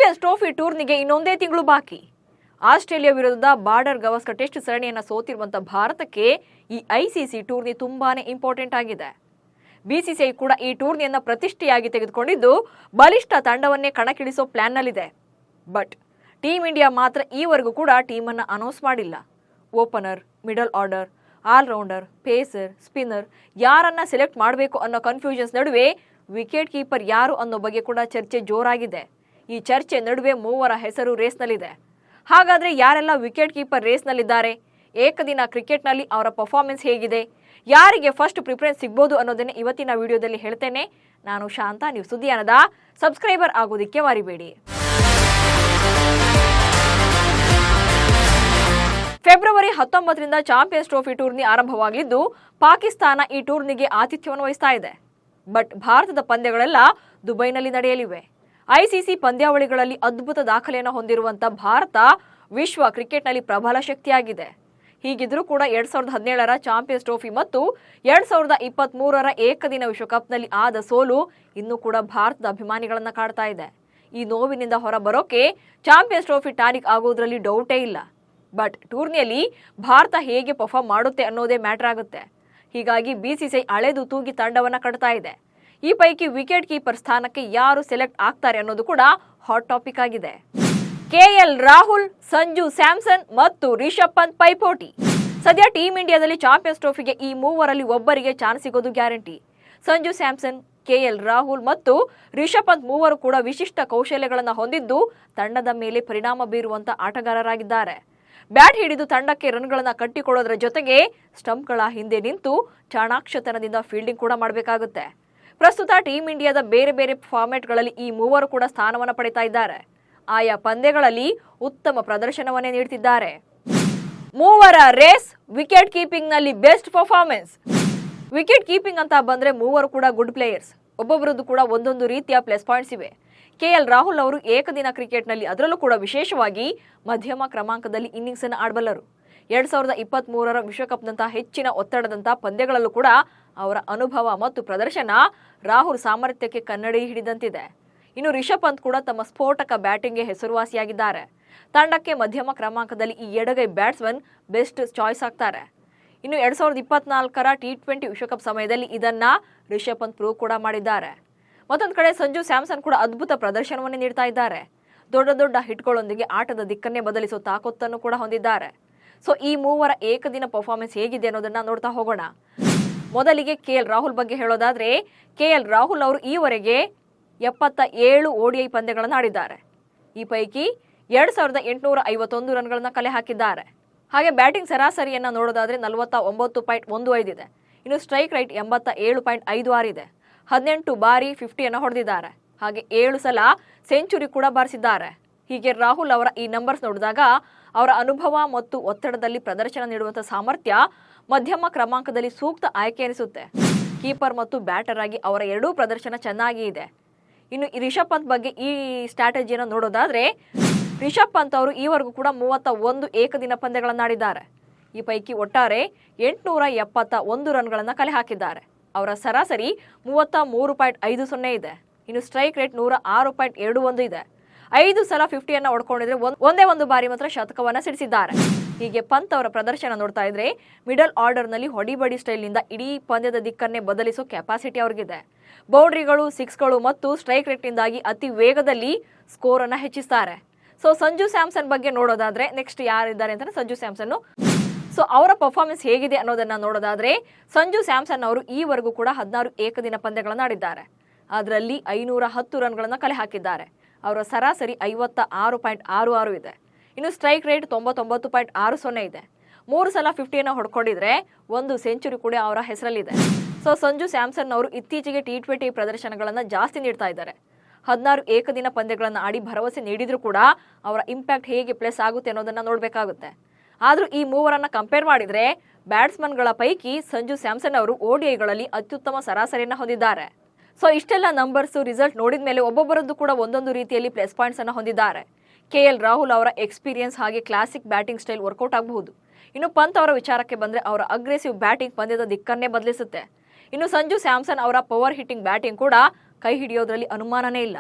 Champions trophy ಟೂರ್ನಿಗೆ ಇನ್ನೊಂದೇ ತಿಂಗಳು ಬಾಕಿ. Australia ವಿರುದ್ಧದ ಬಾರ್ಡರ್ ಗವಾಸ್ಕರ್ ಟೆಸ್ಟ್ ಸರಣಿಯನ್ನು ಸೋತಿರುವಂತಹ ಭಾರತಕ್ಕೆ ಈ ಐಸಿಸಿ ಟೂರ್ನಿ ತುಂಬಾನೇ ಇಂಪಾರ್ಟೆಂಟ್ ಆಗಿದೆ. ಬಿಸಿಸಿಐ ಕೂಡ ಈ ಟೂರ್ನಿಯನ್ನು ಪ್ರತಿಷ್ಠೆಯಾಗಿ ತೆಗೆದುಕೊಂಡಿದ್ದು ಬಲಿಷ್ಠ ತಂಡವನ್ನೇ ಕಣಕ್ಕಿಳಿಸೋ ಪ್ಲಾನ್ನಲ್ಲಿದೆ. ಬಟ್ ಟೀಮ್ ಇಂಡಿಯಾ ಮಾತ್ರ ಈವರೆಗೂ ಕೂಡ ಟೀಮನ್ನು ಅನೌನ್ಸ್ ಮಾಡಿಲ್ಲ. Opener, middle order, allrounder, pacer, spinner ಯಾರನ್ನ ಸೆಲೆಕ್ಟ್ ಮಾಡಬೇಕು ಅನ್ನೋ ಕನ್ಫ್ಯೂಷನ್ಸ್ ನಡುವೆ ವಿಕೆಟ್ ಕೀಪರ್ ಯಾರು ಅನ್ನೋ ಬಗ್ಗೆ ಕೂಡ ಚರ್ಚೆ ಜೋರಾಗಿದೆ. ಈ ಚರ್ಚೆ ನಡುವೆ ಮೂವರ ಹೆಸರು ರೇಸ್ನಲ್ಲಿದೆ. ಹಾಗಾದ್ರೆ ಯಾರೆಲ್ಲ ವಿಕೆಟ್ ಕೀಪರ್ ರೇಸ್ನಲ್ಲಿದ್ದಾರೆ, ಏಕದಿನ ಕ್ರಿಕೆಟ್ನಲ್ಲಿ ಅವರ ಪರ್ಫಾರ್ಮೆನ್ಸ್ ಹೇಗಿದೆ, ಯಾರಿಗೆ ಫಸ್ಟ್ ಪ್ರಿಫರೆನ್ಸ್ ಸಿಗ್ಬೋದು ಅನ್ನೋದನ್ನೇ ಇವತ್ತಿನ ವಿಡಿಯೋದಲ್ಲಿ ಹೇಳ್ತೇನೆ. ನಾನು ಶಾಂತ, ನೀವು ಸುದ್ದಿಯಾನದ ಸಬ್ಸ್ಕ್ರೈಬರ್ ಆಗೋದಿಕ್ಕೆ ಮರಿಬೇಡಿ. ಫೆಬ್ರವರಿ 19ರಿಂದ ಚಾಂಪಿಯನ್ಸ್ ಟ್ರೋಫಿ ಟೂರ್ನಿ ಆರಂಭವಾಗಲಿದ್ದು ಪಾಕಿಸ್ತಾನ ಈ ಟೂರ್ನಿಗೆ ಆತಿಥ್ಯವನ್ನು ವಹಿಸ್ತಾ ಇದೆ. ಬಟ್ ಭಾರತದ ಪಂದ್ಯಗಳೆಲ್ಲ ದುಬೈನಲ್ಲಿ ನಡೆಯಲಿವೆ. ಐಸಿಸಿ ಪಂದ್ಯಾವಳಿಗಳಲ್ಲಿ ಅದ್ಭುತ ದಾಖಲೆಯನ್ನು ಹೊಂದಿರುವಂತಹ ಭಾರತ ವಿಶ್ವ ಕ್ರಿಕೆಟ್ನಲ್ಲಿ ಪ್ರಬಲ ಶಕ್ತಿಯಾಗಿದೆ. ಹೀಗಿದ್ರೂ ಕೂಡ 2017ರ ಚಾಂಪಿಯನ್ಸ್ ಟ್ರೋಫಿ ಮತ್ತು 2023ರ ಏಕದಿನ ವಿಶ್ವಕಪ್ನಲ್ಲಿ ಆದ ಸೋಲು ಇನ್ನೂ ಕೂಡ ಭಾರತದ ಅಭಿಮಾನಿಗಳನ್ನ ಕಾಡ್ತಾ ಇದೆ. ಈ ನೋವಿನಿಂದ ಹೊರಬರೋಕೆ ಚಾಂಪಿಯನ್ಸ್ ಟ್ರೋಫಿ ಟಾನಿಕ್ ಆಗೋದ್ರಲ್ಲಿ ಡೌಟೇ ಇಲ್ಲ. ಬಟ್ ಟೂರ್ನಿಯಲ್ಲಿ ಭಾರತ ಹೇಗೆ ಪರ್ಫಾರ್ಮ್ ಮಾಡುತ್ತೆ ಅನ್ನೋದೇ ಮ್ಯಾಟರ್ ಆಗುತ್ತೆ. ಹೀಗಾಗಿ ಬಿಸಿಸಿಐ ಅಳೆದು ತೂಗಿ ತಂಡವನ್ನ ಕಟ್ತಾ ಇದೆ. ಈ ಪೈಕಿ ವಿಕೆಟ್ ಕೀಪರ್ ಸ್ಥಾನಕ್ಕೆ ಯಾರು ಸೆಲೆಕ್ಟ್ ಆಗ್ತಾರೆ ಅನ್ನೋದು ಕೂಡ ಹಾಟ್ ಟಾಪಿಕ್ ಆಗಿದೆ. ಕೆಎಲ್ ರಾಹುಲ್, ಸಂಜು ಸ್ಯಾಮ್ಸನ್ ಮತ್ತು ರಿಷಬ್ ಪಂತ್ ಪೈಪೋಟಿ. ಸದ್ಯ ಟೀಮ್ ಇಂಡಿಯಾದಲ್ಲಿ ಚಾಂಪಿಯನ್ಸ್ ಟ್ರೋಫಿಗೆ ಈ ಮೂವರಲ್ಲಿ ಒಬ್ಬರಿಗೆ ಚಾನ್ಸ್ ಸಿಗೋದು ಗ್ಯಾರಂಟಿ. ಸಂಜು ಸ್ಯಾಮ್ಸನ್, ಕೆಎಲ್ ರಾಹುಲ್ ಮತ್ತು ರಿಷಬ್ ಪಂತ್ ಮೂವರು ಕೂಡ ವಿಶಿಷ್ಟ ಕೌಶಲ್ಯಗಳನ್ನು ಹೊಂದಿದ್ದು ತಂಡದ ಮೇಲೆ ಪರಿಣಾಮ ಬೀರುವಂತ ಆಟಗಾರರಾಗಿದ್ದಾರೆ. ಬ್ಯಾಟ್ ಹಿಡಿದು ತಂಡಕ್ಕೆ ರನ್ಗಳನ್ನ ಕಟ್ಟಿಕೊಡೋದ್ರ ಜೊತೆಗೆ ಸ್ಟಂಪ್ಗಳ ಹಿಂದೆ ನಿಂತು ಚಾಣಾಕ್ಷತನದಿಂದ ಫೀಲ್ಡಿಂಗ್ ಕೂಡ ಮಾಡಬೇಕಾಗುತ್ತೆ. ಪ್ರಸ್ತುತ ಟೀಮ್ ಇಂಡಿಯಾದ ಬೇರೆ ಬೇರೆ ಫಾರ್ಮ್ಯಾಟ್ಗಳಲ್ಲಿ ಈ ಮೂವರು ಕೂಡ ಸ್ಥಾನವನ್ನು ಪಡಿತಾ ಇದ್ದಾರೆ. ಆಯಾ ಪಂದ್ಯಗಳಲ್ಲಿ ಉತ್ತಮ ಪ್ರದರ್ಶನವನ್ನೇ ನೀಡುತ್ತಿದ್ದಾರೆ. ಮೂವರ ರೇಸ್, ವಿಕೆಟ್ ಕೀಪಿಂಗ್ ನಲ್ಲಿ ಬೆಸ್ಟ್ ಪರ್ಫಾರ್ಮೆನ್ಸ್. ವಿಕೆಟ್ ಕೀಪಿಂಗ್ ಅಂತ ಬಂದ್ರೆ ಮೂವರು ಕೂಡ ಗುಡ್ ಪ್ಲೇಯರ್ಸ್. ಒಬ್ಬೊಬ್ಬರದ್ದು ಕೂಡ ಒಂದೊಂದು ರೀತಿಯ ಪ್ಲಸ್ ಪಾಯಿಂಟ್ಸ್ ಇವೆ. ಕೆಎಲ್ ರಾಹುಲ್ ಅವರು ಏಕದಿನ ಕ್ರಿಕೆಟ್ನಲ್ಲಿ ಅದರಲ್ಲೂ ಕೂಡ ವಿಶೇಷವಾಗಿ ಮಧ್ಯಮ ಕ್ರಮಾಂಕದಲ್ಲಿ ಇನ್ನಿಂಗ್ಸ್ ಅನ್ನು ಆಡಬಲ್ಲರು. 2023ರ ವಿಶ್ವಕಪ್ನಂತಹ ಹೆಚ್ಚಿನ ಒತ್ತಡದಂತಹ ಪಂದ್ಯಗಳಲ್ಲೂ ಕೂಡ ಅವರ ಅನುಭವ ಮತ್ತು ಪ್ರದರ್ಶನ ರಾಹುಲ್ ಸಾಮರ್ಥ್ಯಕ್ಕೆ ಕನ್ನಡಿ ಹಿಡಿದಂತಿದೆ. ಇನ್ನು ರಿಷಬ್ ಪಂತ್ ಕೂಡ ತಮ್ಮ ಸ್ಫೋಟಕ ಬ್ಯಾಟಿಂಗ್ಗೆ ಹೆಸರುವಾಸಿಯಾಗಿದ್ದಾರೆ. ತಂಡಕ್ಕೆ ಮಧ್ಯಮ ಕ್ರಮಾಂಕದಲ್ಲಿ ಈ ಎಡಗೈ ಬ್ಯಾಟ್ಸ್ಮನ್ ಬೆಸ್ಟ್ ಚಾಯ್ಸ್ ಆಗ್ತಾರೆ. ಇನ್ನು 2024ರ T20 ವಿಶ್ವಕಪ್ ಸಮಯದಲ್ಲಿ ಇದನ್ನ ರಿಷಬ್ ಪಂತ್ ಪ್ರೂವ್ ಕೂಡ ಮಾಡಿದ್ದಾರೆ. ಮತ್ತೊಂದು ಕಡೆ ಸಂಜು ಸ್ಯಾಮ್ಸನ್ ಕೂಡ ಅದ್ಭುತ ಪ್ರದರ್ಶನವನ್ನೇ ನೀಡ್ತಾ ಇದ್ದಾರೆ. ದೊಡ್ಡ ದೊಡ್ಡ ಹಿಟ್ಗಳೊಂದಿಗೆ ಆಟದ ದಿಕ್ಕನ್ನೇ ಬದಲಿಸುವ ತಾಕತ್ತನ್ನು ಕೂಡ ಹೊಂದಿದ್ದಾರೆ. ಸೊ ಈ ಮೂವರ ಏಕದಿನ ಪರ್ಫಾರ್ಮೆನ್ಸ್ ಹೇಗಿದೆ ಅನ್ನೋದನ್ನ ನೋಡ್ತಾ ಹೋಗೋಣ. ಮೊದಲಿಗೆ ಕೆಎಲ್ ರಾಹುಲ್ ಬಗ್ಗೆ ಹೇಳೋದಾದ್ರೆ, ಕೆಎಲ್ ರಾಹುಲ್ ಅವರು ಈವರೆಗೆ 77 ODI ಪಂದ್ಯಗಳನ್ನು ಆಡಿದ್ದಾರೆ. ಈ ಪೈಕಿ 2851 ರನ್ಗಳನ್ನ ಕಲೆ ಹಾಕಿದ್ದಾರೆ. ಹಾಗೆ ಬ್ಯಾಟಿಂಗ್ ಸರಾಸರಿಯನ್ನ ನೋಡೋದಾದ್ರೆ 49.15 ಇದೆ. ಇನ್ನು ಸ್ಟ್ರೈಕ್ ರೈಟ್ 87.56 ಇದೆ. 18 ಬಾರಿ 50 ಹೊಡೆದಿದ್ದಾರೆ. ಹಾಗೆ 7 ಸಲ ಸೆಂಚುರಿ ಕೂಡ ಬಾರಿಸಿದ್ದಾರೆ. ಹೀಗೆ ರಾಹುಲ್ ಅವರ ಈ ನಂಬರ್ಸ್ ನೋಡಿದಾಗ ಅವರ ಅನುಭವ ಮತ್ತು ಒತ್ತಡದಲ್ಲಿ ಪ್ರದರ್ಶನ ನೀಡುವಂತಹ ಸಾಮರ್ಥ್ಯ ಮಧ್ಯಮ ಕ್ರಮಾಂಕದಲ್ಲಿ ಸೂಕ್ತ ಆಯ್ಕೆ ಅನಿಸುತ್ತೆ. ಕೀಪರ್ ಮತ್ತು ಬ್ಯಾಟರ್ ಆಗಿ ಅವರ ಎರಡೂ ಪ್ರದರ್ಶನ ಚೆನ್ನಾಗಿ ಇದೆ. ಇನ್ನು ರಿಷಬ್ ಪಂತ್ ಬಗ್ಗೆ ಈ ಸ್ಟ್ರಾಟಜಿಯನ್ನು ನೋಡೋದಾದ್ರೆ, ರಿಷಬ್ ಪಂತ್ ಅವರು ಈವರೆಗೂ ಕೂಡ 31 ಏಕದಿನ ಪಂದ್ಯಗಳನ್ನು ಆಡಿದ್ದಾರೆ. ಈ ಪೈಕಿ ಒಟ್ಟಾರೆ 871 ರನ್ಗಳನ್ನು ಕಲೆ ಹಾಕಿದ್ದಾರೆ. ಅವರ ಸರಾಸರಿ 33.50 ಇದೆ. ಇನ್ನು ಸ್ಟ್ರೈಕ್ ರೇಟ್ 106.21 ಇದೆ. 5 ಸಲ 50 ಹೊಡ್ಕೊಂಡಿದ್ರೆ ಒಂದೇ ಒಂದು ಬಾರಿ ಮಾತ್ರ ಶತಕವನ್ನ ಸಿಡಿಸಿದ್ದಾರೆ. ಹೀಗೆ ಪಂತ್ ಅವರ ಪ್ರದರ್ಶನ ನೋಡ್ತಾ ಇದ್ರೆ ಮಿಡಲ್ ಆರ್ಡರ್ ನಲ್ಲಿ ಹೊಡಿಬಡಿ ಸ್ಟೈಲ್ ನಿಂದ ಇಡೀ ಪಂದ್ಯದ ದಿಕ್ಕನ್ನೇ ಬದಲಿಸೋ ಕೆಪಾಸಿಟಿ ಅವ್ರಿಗಿದೆ. ಬೌಂಡ್ರಿಗಳು, ಸಿಕ್ಸ್ಗಳು ಮತ್ತು ಸ್ಟ್ರೈಕ್ ರೇಟ್ ನಿಂದಾಗಿ ಅತಿ ವೇಗದಲ್ಲಿ ಸ್ಕೋರ್ ಅನ್ನ ಹೆಚ್ಚಿಸ್ತಾರೆ. ಸೊ ಸಂಜು ಸ್ಯಾಮ್ಸನ್ ಬಗ್ಗೆ ನೋಡೋದಾದ್ರೆ, ನೆಕ್ಸ್ಟ್ ಯಾರಿದ್ದಾರೆ ಅಂತ ಸಂಜು ಸ್ಯಾಮ್ಸನ್. ಸೊ ಅವರ ಪರ್ಫಾರ್ಮೆನ್ಸ್ ಹೇಗಿದೆ ಅನ್ನೋದನ್ನ ನೋಡೋದಾದ್ರೆ, ಸಂಜು ಸ್ಯಾಮ್ಸನ್ ಅವರು ಈವರೆಗೂ ಕೂಡ 16 ಏಕದಿನ ಪಂದ್ಯಗಳನ್ನು ಆಡಿದ್ದಾರೆ. ಅದರಲ್ಲಿ 510 ರನ್ಗಳನ್ನು ಕಲೆ ಹಾಕಿದ್ದಾರೆ. ಅವರ ಸರಾಸರಿ 56.66 ಇದೆ. ಇನ್ನು ಸ್ಟ್ರೈಕ್ ರೇಟ್ 99.60 ಇದೆ. 3 ಸಲ 50 ಹೊಡ್ಕೊಂಡಿದ್ರೆ ಒಂದು ಸೆಂಚುರಿ ಕೂಡ ಅವರ ಹೆಸರಲ್ಲಿದೆ. ಸೊ ಸಂಜು ಸ್ಯಾಮ್ಸನ್ ಅವರು ಇತ್ತೀಚೆಗೆ T20 ಪ್ರದರ್ಶನಗಳನ್ನು ಜಾಸ್ತಿ ನೀಡ್ತಾ ಇದ್ದಾರೆ. 16 ಏಕದಿನ ಪಂದ್ಯಗಳನ್ನು ಆಡಿ ಭರವಸೆ ನೀಡಿದ್ರು ಕೂಡ ಅವರ ಇಂಪ್ಯಾಕ್ಟ್ ಹೇಗೆ ಪ್ಲಸ್ ಆಗುತ್ತೆ ಅನ್ನೋದನ್ನ ನೋಡಬೇಕಾಗುತ್ತೆ. ಆದ್ರೂ ಈ ಮೂವರನ್ನ ಕಂಪೇರ್ ಮಾಡಿದ್ರೆ ಬ್ಯಾಟ್ಸ್ಮನ್ಗಳ ಪೈಕಿ ಸಂಜು ಸ್ಯಾಮ್ಸನ್ ಅವರು ODIಗಳಲ್ಲಿ ಅತ್ಯುತ್ತಮ ಸರಾಸರಿಯನ್ನು ಹೊಂದಿದ್ದಾರೆ. ಸೊ ಇಷ್ಟೆಲ್ಲ ನಂಬರ್ಸ್ ರಿಸಲ್ಟ್ ನೋಡಿದ ಮೇಲೆ ಒಬ್ಬೊಬ್ಬರದ್ದು ಕೂಡ ಒಂದೊಂದು ರೀತಿಯಲ್ಲಿ ಪ್ಲಸ್ ಪಾಯಿಂಟ್ಸ್ ಅನ್ನು ಹೊಂದಿದ್ದಾರೆ. ಕೆಎಲ್ ರಾಹುಲ್ ಅವರ ಎಕ್ಸ್ಪೀರಿಯನ್ಸ್ ಹಾಗೆ ಕ್ಲಾಸಿಕ್ ಬ್ಯಾಟಿಂಗ್ ಸ್ಟೈಲ್ ವರ್ಕೌಟ್ ಆಗಬಹುದು. ಇನ್ನು ಪಂತ್ ಅವರ ವಿಚಾರಕ್ಕೆ ಬಂದ್ರೆ ಅವರ ಅಗ್ರೆಸಿವ್ ಬ್ಯಾಟಿಂಗ್ ಪಂದ್ಯದ ದಿಕ್ಕನ್ನೇ ಬದಲಿಸುತ್ತೆ. ಇನ್ನು ಸಂಜು ಸ್ಯಾಮ್ಸನ್ ಅವರ ಪವರ್ ಹಿಟ್ಟಿಂಗ್ ಬ್ಯಾಟಿಂಗ್ ಕೂಡ ಕೈ ಹಿಡಿಯೋದ್ರಲ್ಲಿ ಅನುಮಾನನೇ ಇಲ್ಲ.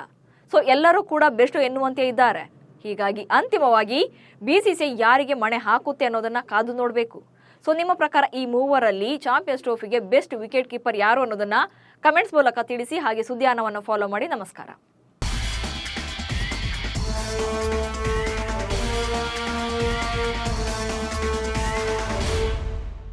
ಸೊ ಎಲ್ಲರೂ ಕೂಡ ಬೆಸ್ಟ್ ಎನ್ನುವಂತೆ ಇದ್ದಾರೆ. ಹೀಗಾಗಿ ಅಂತಿಮವಾಗಿ BCCI ಯಾರಿಗೆ ಮಣೆ ಹಾಕುತ್ತೆ ಅನ್ನೋದನ್ನ ಕಾದು ನೋಡಬೇಕು. ಸೊ ನಿಮ್ಮ ಪ್ರಕಾರ ಈ ಮೂವರಲ್ಲಿ ಚಾಂಪಿಯನ್ಸ್ ಟ್ರೋಫಿಗೆ ಬೆಸ್ಟ್ ವಿಕೆಟ್ ಕೀಪರ್ ಯಾರು ಅನ್ನೋದನ್ನ ಕಮೆಂಟ್ಸ್ ಮೂಲಕ ತಿಳಿಸಿ. ಹಾಗೆ ಸುದ್ದಿಯಾನವನ್ನು ಫಾಲೋ ಮಾಡಿ. ನಮಸ್ಕಾರ.